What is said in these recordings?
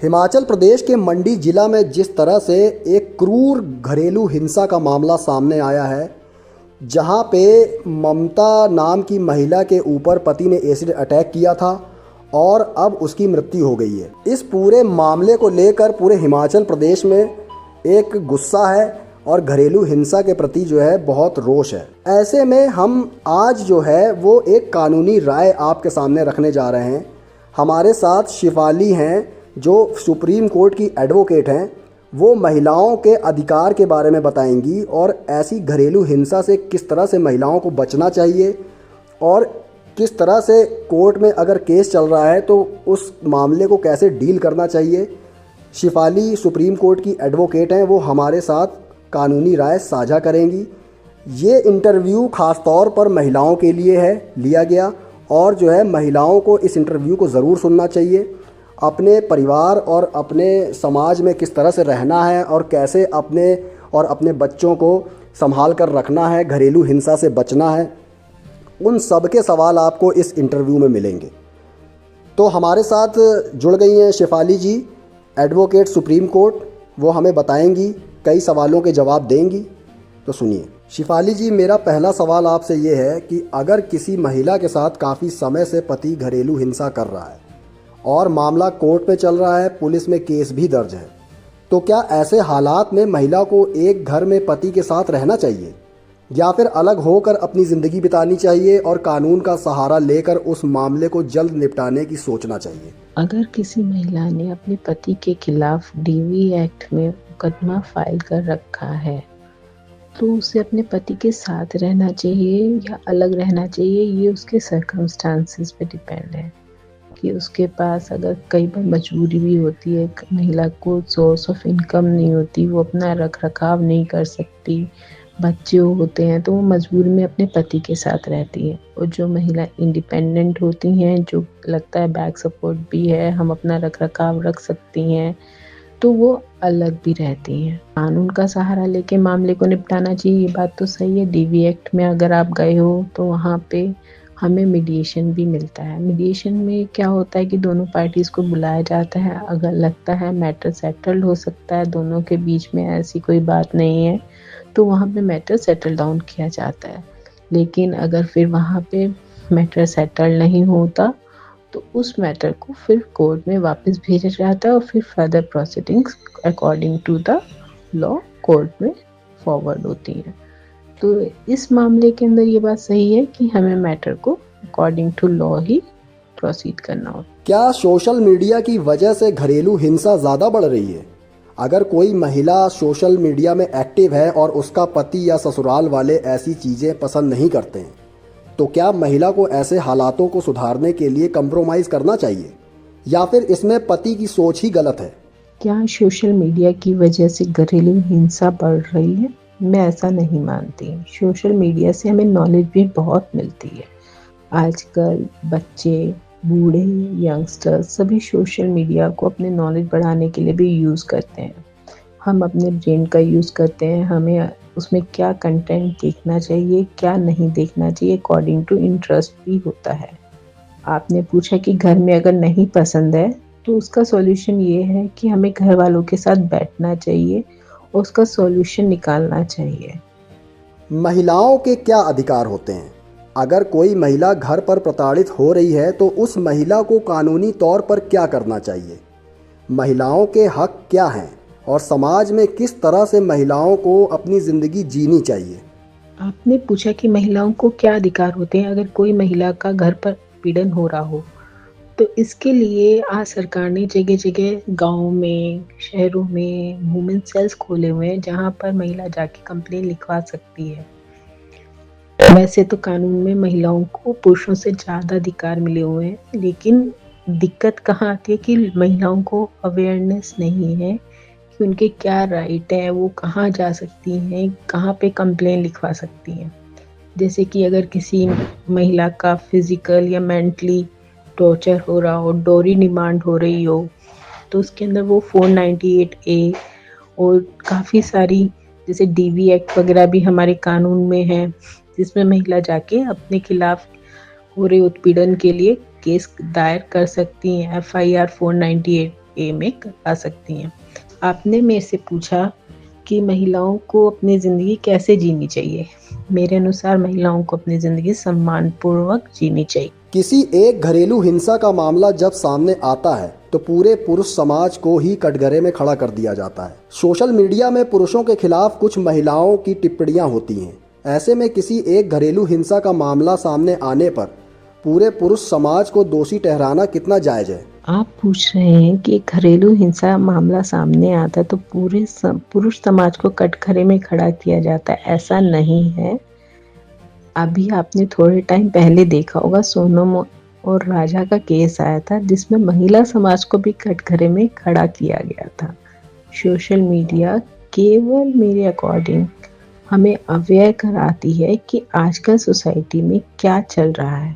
हिमाचल प्रदेश के मंडी जिला में जिस तरह से एक क्रूर घरेलू हिंसा का मामला सामने आया है, जहां पे ममता नाम की महिला के ऊपर पति ने एसिड अटैक किया था और अब उसकी मृत्यु हो गई है। इस पूरे मामले को लेकर पूरे हिमाचल प्रदेश में एक गुस्सा है और घरेलू हिंसा के प्रति जो है बहुत रोष है। ऐसे में हम आज जो है वो एक कानूनी राय आपके सामने रखने जा रहे हैं। हमारे साथ शिफाली हैं जो सुप्रीम कोर्ट की एडवोकेट हैं। वो महिलाओं के अधिकार के बारे में बताएंगी और ऐसी घरेलू हिंसा से किस तरह से महिलाओं को बचना चाहिए और किस तरह से कोर्ट में अगर केस चल रहा है तो उस मामले को कैसे डील करना चाहिए। शिफाली सुप्रीम कोर्ट की एडवोकेट हैं, वो हमारे साथ कानूनी राय साझा करेंगी। ये इंटरव्यू ख़ास तौर पर महिलाओं के लिए है लिया गया और जो है महिलाओं को इस इंटरव्यू को ज़रूर सुनना चाहिए। अपने परिवार और अपने समाज में किस तरह से रहना है और कैसे अपने और अपने बच्चों को संभाल कर रखना है, घरेलू हिंसा से बचना है, उन सब के सवाल आपको इस इंटरव्यू में मिलेंगे। तो हमारे साथ जुड़ गई हैं शिफाली जी, एडवोकेट सुप्रीम कोर्ट। वो हमें बताएंगी, कई सवालों के जवाब देंगी। तो सुनिए शिफाली जी, मेरा पहला सवाल आपसे ये है कि अगर किसी महिला के साथ काफ़ी समय से पति घरेलू हिंसा कर रहा है और मामला कोर्ट में चल रहा है, पुलिस में केस भी दर्ज है, तो क्या ऐसे हालात में महिला को एक घर में पति के साथ रहना चाहिए या फिर अलग होकर अपनी ज़िंदगी बितानी चाहिए और कानून का सहारा लेकर उस मामले को जल्द निपटाने की सोचना चाहिए? अगर किसी महिला ने अपने पति के खिलाफ डीवी एक्ट में मुकदमा फाइल कर रखा है तो उसे अपने पति के साथ रहना चाहिए या अलग रहना चाहिए, ये उसके सर्कमस्टांसिस पे डिपेंड है कि उसके पास अगर कई बार मजबूरी भी होती है, महिला को सोर्स ऑफ इनकम नहीं होती, वो अपना रख रखाव नहीं कर सकती, बच्चे होते हैं तो वो मजबूरी में अपने पति के साथ रहती है। और जो महिला इंडिपेंडेंट होती हैं, जो लगता है बैक सपोर्ट भी है, हम अपना रख रखाव रख सकती हैं, तो वो अलग भी रहती हैं। कानून का सहारा लेके मामले को निपटाना चाहिए, ये बात तो सही है। डीवी एक्ट में अगर आप गए हो तो वहाँ पे हमें मीडिएशन भी मिलता है। मीडिएशन में क्या होता है कि दोनों पार्टीज़ को बुलाया जाता है, अगर लगता है मैटर सेटल्ड हो सकता है, दोनों के बीच में ऐसी कोई बात नहीं है, तो वहाँ पे मैटर सेटल डाउन किया जाता है। लेकिन अगर फिर वहाँ पे मैटर सेटल नहीं होता तो उस मैटर को फिर कोर्ट में वापस भेजा जाता है और फिर further proceedings according to the law court में फॉरवर्ड होती हैं। तो इस मामले के अंदर ये बात सही है कि हमें मैटर को अकॉर्डिंग टू लॉ ही प्रोसीड करना हो। क्या सोशल मीडिया की वजह से घरेलू हिंसा ज़्यादा बढ़ रही है? अगर कोई महिला सोशल मीडिया में एक्टिव है और उसका पति या ससुराल वाले ऐसी चीज़ें पसंद नहीं करते हैं, तो क्या महिला को ऐसे हालातों को सुधारने के लिए कंप्रोमाइज़ करना चाहिए या फिर इसमें पति की सोच ही गलत है? क्या सोशल मीडिया की वजह से घरेलू हिंसा बढ़ रही है? मैं ऐसा नहीं मानती। सोशल मीडिया से हमें नॉलेज भी बहुत मिलती है। आजकल बच्चे, बूढ़े, यंगस्टर्स सभी सोशल मीडिया को अपने नॉलेज बढ़ाने के लिए भी यूज़ करते हैं। हम अपने ब्रेन का यूज़ करते हैं, हमें उसमें क्या कंटेंट देखना चाहिए, क्या नहीं देखना चाहिए, अकॉर्डिंग टू इंटरेस्ट भी होता है। आपने पूछा कि घर में अगर नहीं पसंद है तो उसका सॉल्यूशन ये है कि हमें घर वालों के साथ बैठना चाहिए और उसका सॉल्यूशन निकालना चाहिए। महिलाओं के क्या अधिकार होते हैं? अगर कोई महिला घर पर प्रताड़ित हो रही है तो उस महिला को कानूनी तौर पर क्या करना चाहिए? महिलाओं के हक क्या हैं और समाज में किस तरह से महिलाओं को अपनी ज़िंदगी जीनी चाहिए? आपने पूछा कि महिलाओं को क्या अधिकार होते हैं अगर कोई महिला का घर पर पीड़न हो रहा हो, तो इसके लिए आज सरकार ने जगह जगह गाँव में, शहरों में वुमेन सेल्स खोले हुए हैं जहाँ पर महिला जाके कंप्लेन लिखवा सकती है। वैसे तो कानून में महिलाओं को पुरुषों से ज़्यादा अधिकार मिले हुए हैं, लेकिन दिक्कत कहाँ आती है कि महिलाओं को अवेयरनेस नहीं है कि उनके क्या राइट है, वो कहाँ जा सकती हैं, कहाँ पे कंप्लेन लिखवा सकती हैं। जैसे कि अगर किसी महिला का फिजिकल या मेंटली टॉर्चर हो रहा हो, डोरी डिमांड हो रही हो, तो उसके अंदर वो 498A और काफ़ी सारी जैसे डीवी एक्ट वगैरह भी हमारे कानून में है, जिसमें महिला जाके अपने खिलाफ हो रहे उत्पीड़न के लिए केस दायर कर सकती हैं, FIR 498 ए में करवा सकती हैं। आपने मेरे से पूछा कि महिलाओं को अपनी ज़िंदगी कैसे जीनी चाहिए। मेरे अनुसार महिलाओं को अपनी ज़िंदगी सम्मानपूर्वक जीनी चाहिए। किसी एक घरेलू हिंसा का मामला जब सामने आता है तो पूरे पुरुष समाज को ही कटघरे में खड़ा कर दिया जाता है। सोशल मीडिया में पुरुषों के खिलाफ कुछ महिलाओं की टिप्पणियां होती हैं। ऐसे में किसी एक घरेलू हिंसा का मामला सामने आने पर पूरे पुरुष समाज को दोषी ठहराना कितना जायज़ है? आप पूछ रहे हैं कि घरेलू हिंसा मामला सामने आता है तो पूरे पुरुष समाज को कटघरे में खड़ा किया जाता है, ऐसा नहीं है। अभी आपने थोड़े टाइम पहले देखा होगा सोनम और राजा का केस आया था जिसमें महिला समाज को भी कटघरे में खड़ा किया गया था। सोशल मीडिया केवल मेरे अकॉर्डिंग हमें अवेयर कराती है कि आजकल सोसाइटी में क्या चल रहा है।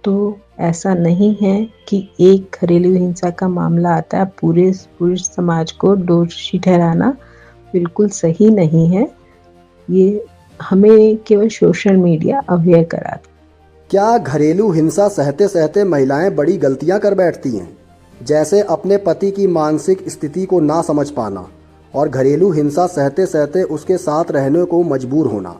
तो ऐसा नहीं है कि एक घरेलू हिंसा का मामला आता है पूरे पुरुष समाज को दोषी ठहराना बिल्कुल सही नहीं है। ये हमें केवल सोशल मीडिया अवेयर कराता। क्या घरेलू हिंसा सहते सहते महिलाएं बड़ी गलतियां कर बैठती हैं, जैसे अपने पति की मानसिक स्थिति को ना समझ पाना और घरेलू हिंसा सहते सहते उसके साथ रहने को मजबूर होना,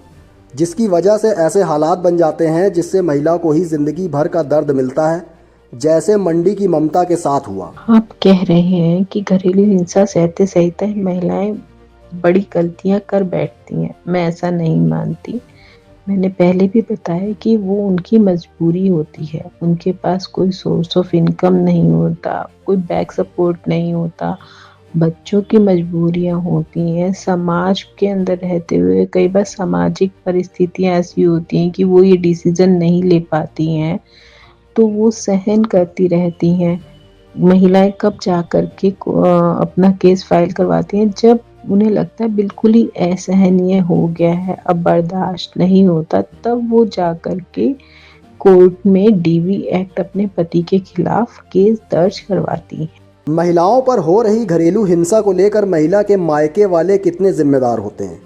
जिसकी वजह से ऐसे हालात बन जाते हैं जिससे महिला को ही जिंदगी भर का दर्द मिलता है, जैसे मंडी की ममता के साथ हुआ। आप कह रहे हैं कि घरेलू हिंसा सहते सहते महिलाएं बड़ी गलतियां कर बैठती हैं। मैं ऐसा नहीं मानती। मैंने पहले भी बताया कि वो उनकी मजबूरी होती है। उनके पास कोई सोर्स ऑफ इनकम नहीं होता, कोई बैक सपोर्ट नहीं होता, बच्चों की मजबूरियां होती हैं। समाज के अंदर रहते हुए कई बार सामाजिक परिस्थितियां ऐसी होती हैं कि वो ये डिसीजन नहीं ले पाती हैं, तो वो सहन करती रहती हैं। महिलाएं कब जा कर के अपना केस फाइल करवाती हैं, जब उन्हें लगता है बिल्कुल ही असहनीय हो गया है, अब बर्दाश्त नहीं होता, तब वो जा कर के कोर्ट में डीवी एक्ट अपने पति के खिलाफ केस दर्ज करवाती हैं। महिलाओं पर हो रही घरेलू हिंसा को लेकर महिला के मायके वाले कितने जिम्मेदार होते हैं?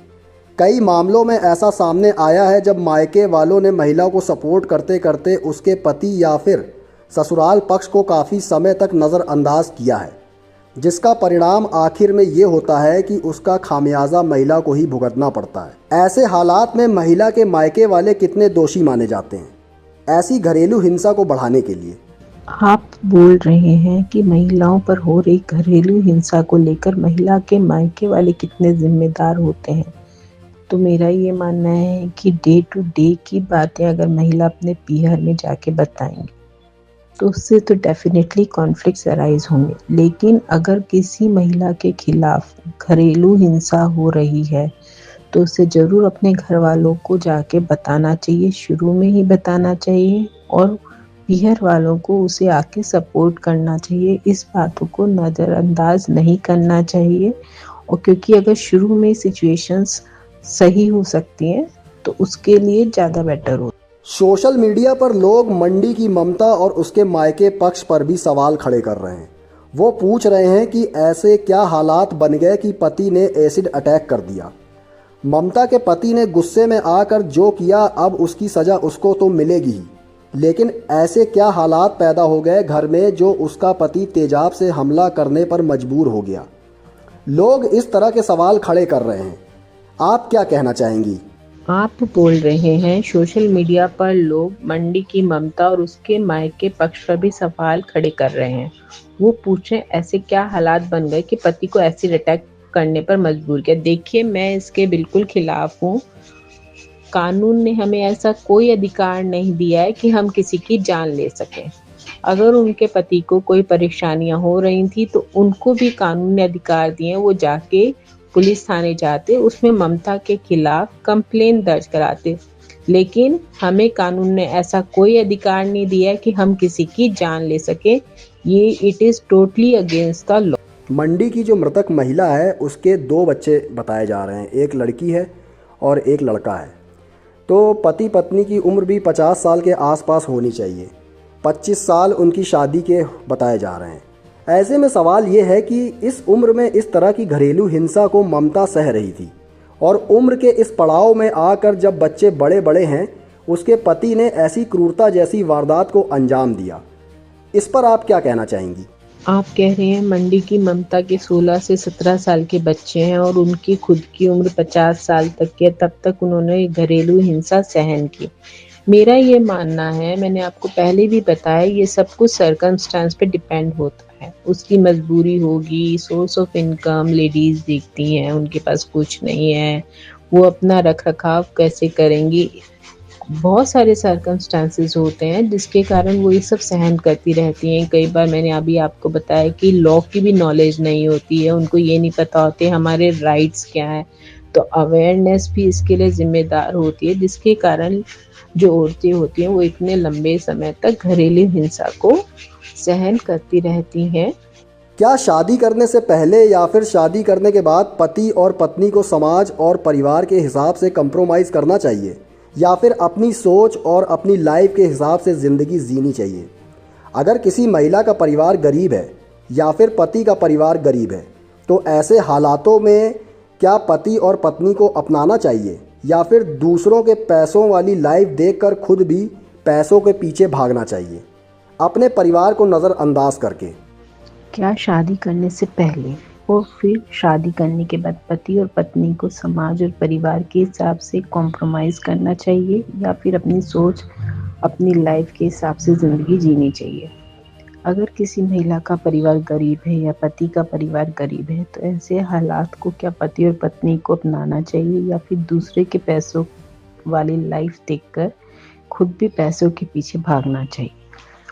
कई मामलों में ऐसा सामने आया है जब मायके वालों ने महिला को सपोर्ट करते करते उसके पति या फिर ससुराल पक्ष को काफ़ी समय तक नज़रअंदाज किया है, जिसका परिणाम आखिर में ये होता है कि उसका खामियाजा महिला को ही भुगतना पड़ता है। ऐसे हालात में महिला के मायके वाले कितने दोषी माने जाते हैं ऐसी घरेलू हिंसा को बढ़ाने के लिए? आप बोल रहे हैं कि महिलाओं पर हो रही घरेलू हिंसा को लेकर महिला के मायके वाले कितने जिम्मेदार होते हैं। तो मेरा ये मानना है कि डे टू डे की बातें अगर महिला अपने पीहर में जाके बताएंगी तो उससे तो डेफिनेटली कॉन्फ्लिक्ट्स अराइज होंगे। लेकिन अगर किसी महिला के खिलाफ घरेलू हिंसा हो रही है तो उसे ज़रूर अपने घर वालों को जाके बताना चाहिए, शुरू में ही बताना चाहिए, और पीहर वालों को उसे आके सपोर्ट करना चाहिए। इस बातों को नज़रअंदाज नहीं करना चाहिए, और क्योंकि अगर शुरू में सिचुएशंस सही हो सकती हैं तो उसके लिए ज़्यादा बेटर हो। सोशल मीडिया पर लोग मंडी की ममता और उसके मायके पक्ष पर भी सवाल खड़े कर रहे हैं। वो पूछ रहे हैं कि ऐसे क्या हालात बन गए कि पति ने एसिड अटैक कर दिया। ममता के पति ने गुस्से में आकर जो किया, अब उसकी सज़ा उसको तो मिलेगी ही, लेकिन ऐसे क्या हालात पैदा हो गए घर में जो उसका पति तेजाब से हमला करने पर मजबूर हो गया? लोग इस तरह के सवाल खड़े कर रहे हैं। आप क्या कहना चाहेंगी? आप बोल रहे हैं सोशल मीडिया पर लोग मंडी की ममता और उसके मायके पक्ष पर भी सवाल खड़े कर रहे हैं। वो पूछें ऐसे क्या हालात बन गए कि पति को एसिड अटैक करने पर मजबूर किया। देखिए, मैं इसके बिल्कुल खिलाफ हूँ। कानून ने हमें ऐसा कोई अधिकार नहीं दिया है कि हम किसी की जान ले सकें। अगर उनके पति को कोई परेशानियां हो रही थी तो उनको भी कानून ने अधिकार दिए, वो जाके पुलिस थाने जाते, उसमें ममता के खिलाफ कंप्लेन दर्ज कराते। लेकिन हमें कानून ने ऐसा कोई अधिकार नहीं दिया कि हम किसी की जान ले सके। ये it is totally against the law. मंडी की जो मृतक महिला है उसके 2 बच्चे बताए जा रहे हैं, एक लड़की है और एक लड़का है। तो पति पत्नी की उम्र भी 50 साल के आसपास होनी चाहिए। 25 साल उनकी शादी के बताए जा रहे हैं। ऐसे में सवाल ये है कि इस उम्र में इस तरह की घरेलू हिंसा को ममता सह रही थी, और उम्र के इस पड़ाव में आकर जब बच्चे बड़े बड़े हैं उसके पति ने ऐसी क्रूरता जैसी वारदात को अंजाम दिया। इस पर आप क्या कहना चाहेंगी? आप कह रहे हैं मंडी की ममता के 16 से 17 साल के बच्चे हैं और उनकी खुद की उम्र 50 साल तक की है, तब तक उन्होंने घरेलू हिंसा सहन की। मेरा ये मानना है, मैंने आपको पहले भी बताया, ये सब कुछ सर्कमस्टांस पे डिपेंड होता है। उसकी मजबूरी होगी, सोर्स ऑफ इनकम लेडीज देखती हैं, उनके पास कुछ नहीं है, वो अपना रख रखाव कैसे करेंगी। बहुत सारे सर्कमस्टांसेस होते हैं जिसके कारण वो ये सब सहन करती रहती हैं। कई बार मैंने अभी आपको बताया कि लॉ की भी नॉलेज नहीं होती है, उनको ये नहीं पता होते हमारे राइट्स क्या हैं। तो अवेयरनेस भी इसके लिए जिम्मेदार होती है, जिसके कारण जो औरतें होती हैं वो इतने लंबे समय तक घरेलू हिंसा को सहन करती रहती हैं। क्या शादी करने से पहले या फिर शादी करने के बाद पति और पत्नी को समाज और परिवार के हिसाब से कंप्रोमाइज़ करना चाहिए, या फिर अपनी सोच और अपनी लाइफ के हिसाब से ज़िंदगी जीनी चाहिए? अगर किसी महिला का परिवार गरीब है या फिर पति का परिवार गरीब है, तो ऐसे हालातों में क्या पति और पत्नी को अपनाना चाहिए, या फिर दूसरों के पैसों वाली लाइफ देखकर खुद भी पैसों के पीछे भागना चाहिए, अपने परिवार को नज़रअंदाज करके? क्या शादी करने से पहले और फिर शादी करने के बाद पति और पत्नी को समाज और परिवार के हिसाब से कॉम्प्रोमाइज़ करना चाहिए, या फिर अपनी सोच अपनी लाइफ के हिसाब से ज़िंदगी जीनी चाहिए? अगर किसी महिला का परिवार गरीब है या पति का परिवार गरीब है, तो ऐसे हालात को क्या पति और पत्नी को अपनाना चाहिए, या फिर दूसरे के पैसों वाली लाइफ देखकर खुद भी पैसों के पीछे भागना चाहिए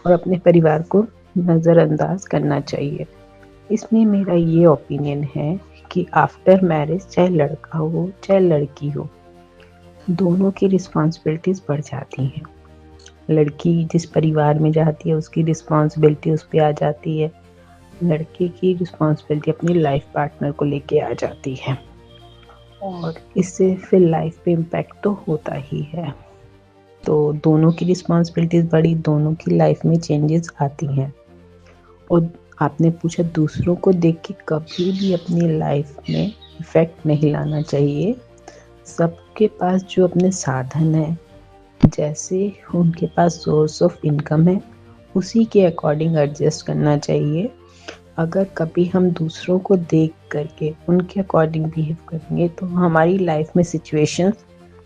और अपने परिवार को नज़रअंदाज करना चाहिए? इसमें मेरा ये ओपिनियन है कि आफ्टर मैरिज, चाहे लड़का हो चाहे लड़की हो, दोनों की रिस्पॉन्सिबिलिटीज़ बढ़ जाती हैं। लड़की जिस परिवार में जाती है उसकी रिस्पॉन्सिबिलिटी उस पर आ जाती है, लड़के की रिस्पॉन्सिबिलिटी अपनी लाइफ पार्टनर को लेके आ जाती है, और इससे फिर लाइफ पे इम्पैक्ट तो होता ही है। तो दोनों की रिस्पॉन्सिबिलिटीज़ बढ़ी, दोनों की लाइफ में चेंजेस आती हैं। और आपने पूछा दूसरों को देख के कभी भी अपनी लाइफ में इफ़ेक्ट नहीं लाना चाहिए। सबके पास जो अपने साधन है, जैसे उनके पास सोर्स ऑफ इनकम है, उसी के अकॉर्डिंग एडजस्ट करना चाहिए। अगर कभी हम दूसरों को देख करके उनके अकॉर्डिंग बिहेव करेंगे तो हमारी लाइफ में सिचुएशंस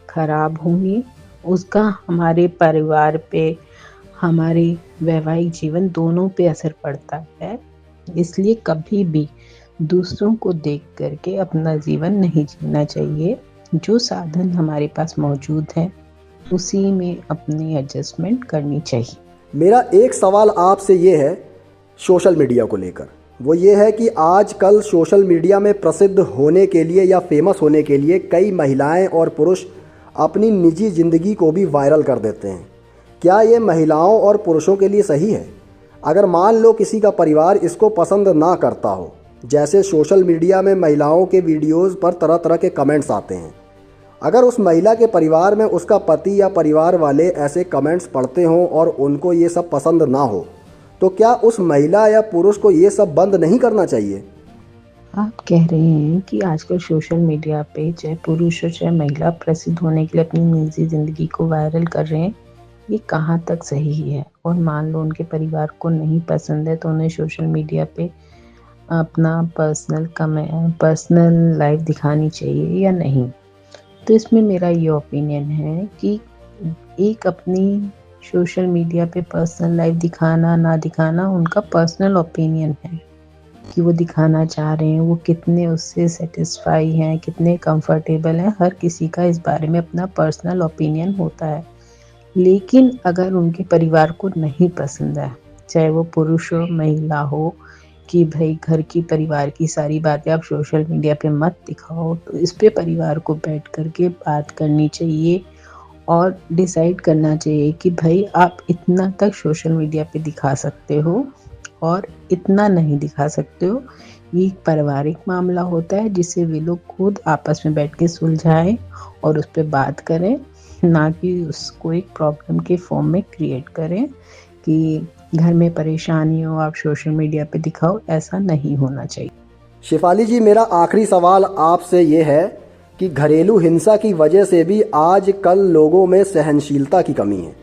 ख़राब होंगी, उसका हमारे परिवार पे, हमारे वैवाहिक जीवन दोनों पे असर पड़ता है। इसलिए कभी भी दूसरों को देख करके अपना जीवन नहीं जीना चाहिए। जो साधन हमारे पास मौजूद है उसी में अपनी एडजस्टमेंट करनी चाहिए। मेरा एक सवाल आपसे ये है सोशल मीडिया को लेकर, वो ये है कि आजकल सोशल मीडिया में प्रसिद्ध होने के लिए या फेमस होने के लिए कई महिलाएं और पुरुष अपनी निजी ज़िंदगी को भी वायरल कर देते हैं। क्या ये महिलाओं और पुरुषों के लिए सही है? अगर मान लो किसी का परिवार इसको पसंद ना करता हो, जैसे सोशल मीडिया में महिलाओं के वीडियोज़ पर तरह तरह के कमेंट्स आते हैं, अगर उस महिला के परिवार में उसका पति या परिवार वाले ऐसे कमेंट्स पढ़ते हों और उनको ये सब पसंद ना हो, तो क्या उस महिला या पुरुष को ये सब बंद नहीं करना चाहिए? आप कह रहे हैं कि आजकल सोशल मीडिया पे चाहे पुरुष हो चाहे महिला प्रसिद्ध होने के लिए अपनी निजी ज़िंदगी को वायरल कर रहे हैं, ये कहाँ तक सही है? और मान लो उनके परिवार को नहीं पसंद है तो उन्हें सोशल मीडिया पे अपना पर्सनल लाइफ दिखानी चाहिए या नहीं? तो इसमें मेरा ये ओपिनियन है कि एक अपनी सोशल मीडिया पे पर्सनल लाइफ दिखाना ना दिखाना उनका पर्सनल ओपिनियन है कि वो दिखाना चाह रहे हैं, वो कितने उससे सेटिस्फाई हैं, कितने कंफर्टेबल हैं। हर किसी का इस बारे में अपना पर्सनल ओपिनियन होता है। लेकिन अगर उनके परिवार को नहीं पसंद है, चाहे वो पुरुष हो महिला हो, कि भाई घर की परिवार की सारी बातें आप सोशल मीडिया पे मत दिखाओ, तो इस पे परिवार को बैठ करके बात करनी चाहिए और डिसाइड करना चाहिए कि भाई आप इतना तक सोशल मीडिया पे दिखा सकते हो और इतना नहीं दिखा सकते हो। ये एक पारिवारिक मामला होता है जिसे वे लोग खुद आपस में बैठ के सुलझाएं और उस पर बात करें, ना कि उसको एक प्रॉब्लम के फॉर्म में क्रिएट करें कि घर में परेशानी हो आप सोशल मीडिया पे दिखाओ। ऐसा नहीं होना चाहिए। शिफाली जी, मेरा आखिरी सवाल आपसे ये है कि घरेलू हिंसा की वजह से भी आजकल लोगों में सहनशीलता की कमी है।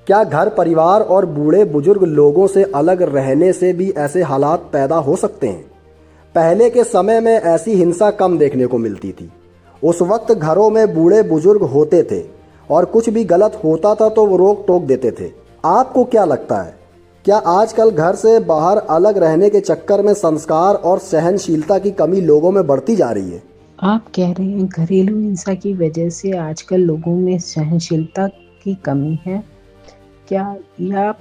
क्या घर परिवार और बूढ़े बुजुर्ग लोगों से अलग रहने से भी ऐसे हालात पैदा हो सकते हैं? पहले के समय में ऐसी हिंसा कम देखने को मिलती थी। उस वक्त घरों में बूढ़े बुजुर्ग होते थे और कुछ भी गलत होता था तो वो रोक टोक देते थे। आपको क्या लगता है, क्या आजकल घर से बाहर अलग रहने के चक्कर में संस्कार और सहनशीलता की कमी लोगों में बढ़ती जा रही है? आप कह रहे हैं घरेलू हिंसा की वजह से आजकल लोगों में सहनशीलता की कमी है क्या, या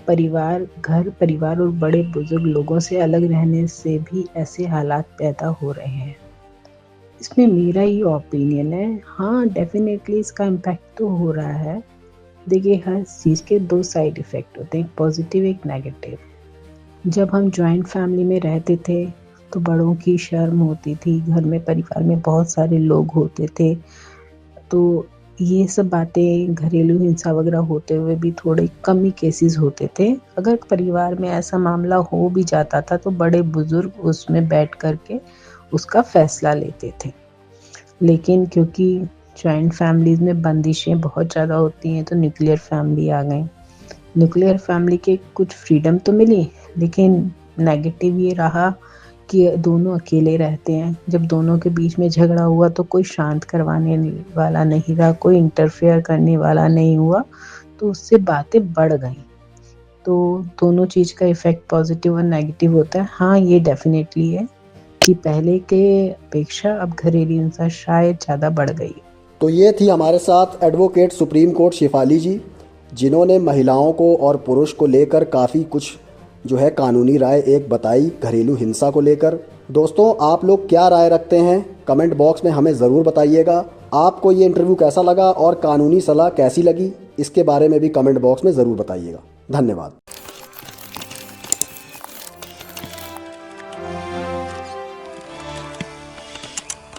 घर परिवार और बड़े बुजुर्ग लोगों से अलग रहने से भी ऐसे हालात पैदा हो रहे हैं? इसमें मेरा ये ओपिनियन है, हाँ डेफिनेटली इसका इम्पैक्ट तो हो रहा है। देखिए, हर चीज़ के दो साइड इफ़ेक्ट होते हैं, एक पॉजिटिव एक नेगेटिव। जब हम जॉइंट फैमिली में रहते थे तो बड़ों की शर्म होती थी, घर में परिवार में बहुत सारे लोग होते थे, तो ये सब बातें घरेलू हिंसा वगैरह होते हुए भी थोड़े कम ही केसेस होते थे। अगर परिवार में ऐसा मामला हो भी जाता था तो बड़े बुजुर्ग उसमें बैठ करके उसका फैसला लेते थे। लेकिन क्योंकि जॉइंट फैमिलीज़ में बंदिशें बहुत ज़्यादा होती हैं तो न्यूक्लियर फैमिली आ गई। न्यूक्लियर फैमिली के कुछ फ्रीडम तो मिली, लेकिन नेगेटिव ये रहा कि दोनों अकेले रहते हैं। जब दोनों के बीच में झगड़ा हुआ तो कोई शांत करवाने वाला नहीं रहा, कोई इंटरफेयर करने वाला नहीं हुआ, तो उससे बातें बढ़ गई। तो दोनों चीज़ का इफ़ेक्ट पॉजिटिव और नेगेटिव होता है। हाँ, ये डेफिनेटली है कि पहले के अपेक्षा अब घरेलू हिंसा शायद ज़्यादा बढ़ गई। तो ये थी हमारे साथ एडवोकेट सुप्रीम कोर्ट शेफाली जी, जिन्होंने महिलाओं को और पुरुष को लेकर काफ़ी कुछ जो है कानूनी राय एक बताई घरेलू हिंसा को लेकर। दोस्तों, आप लोग क्या राय रखते हैं कमेंट बॉक्स में हमें ज़रूर बताइएगा। आपको ये इंटरव्यू कैसा लगा और कानूनी सलाह कैसी लगी, इसके बारे में भी कमेंट बॉक्स में ज़रूर बताइएगा। धन्यवाद।